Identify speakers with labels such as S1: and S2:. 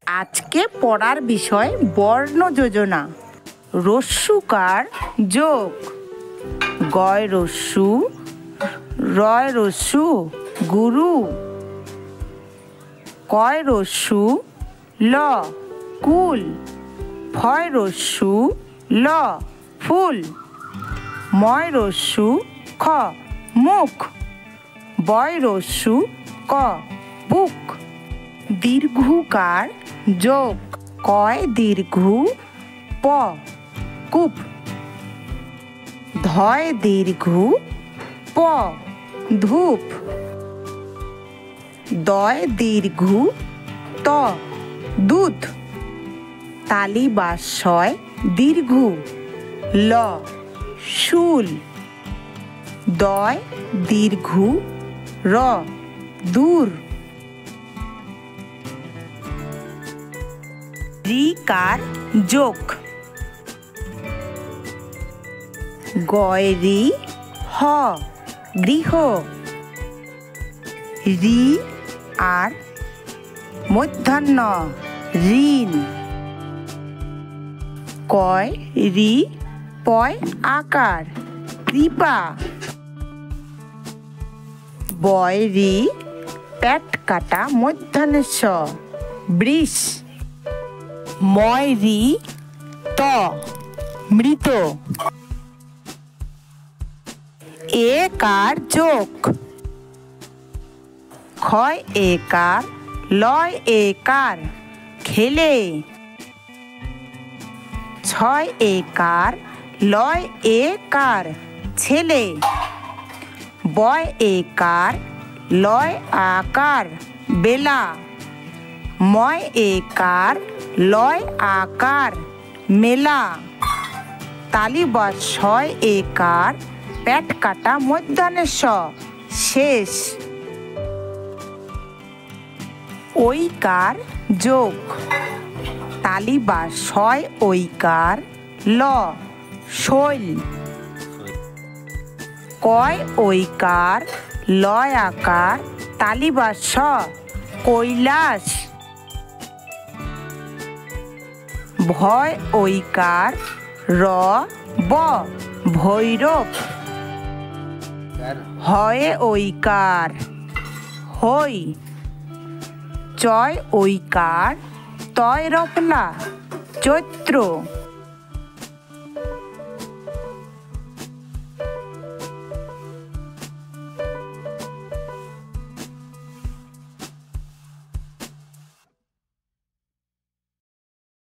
S1: আজকে পড়ার বিষয় বর্ণ যোজনা। রস্যুকার যোগ। গয় রস্যু, রয় রস্যু গুরু। কয় রস্যু ল কুল। ফয় রস্যু ল ফুল। ময় রস্যু খ মুখ। বয় রস্যু ক বুক। দীর্ঘুকার যোগ। কয় দীর্ঘু প কূপ। ধয় দীর্ঘু প ধূপ। দয় দীর্ঘু ত দুধ। তালিবাস্যয় দীর্ঘু ল শুল। দয় দীর্ঘু র দূর। ঋকার যোগ। গয় রি হ গৃহ। রি আর মূর্ধন্য ঋণ। কয় রি পয় আকার কৃপা। বয় রি পেট কাটা মূর্ধন্য স বৃষ। ময় রি ত মৃত। একার যোগ। ক্ষয় একার লয় একার খেলে। ছয় একার লয় একার ছেলে। বয় একার লয় আকার বেলা। ময় একার লয় আকার মেলা। তালিবাস্যয় একার পেট কাটা মূর্ধন্য স শেষ। ঐকার যোগ। তালিবাস্যয় ঐকার ল শৈল। কয় ঐকার লয় আকার তালিবাস্য কৈলাস। ভয় ঐকার র ব ভৈরব। হয়ে ঐকার হই। চয় ঐকার তয় রপলা চৈত্র।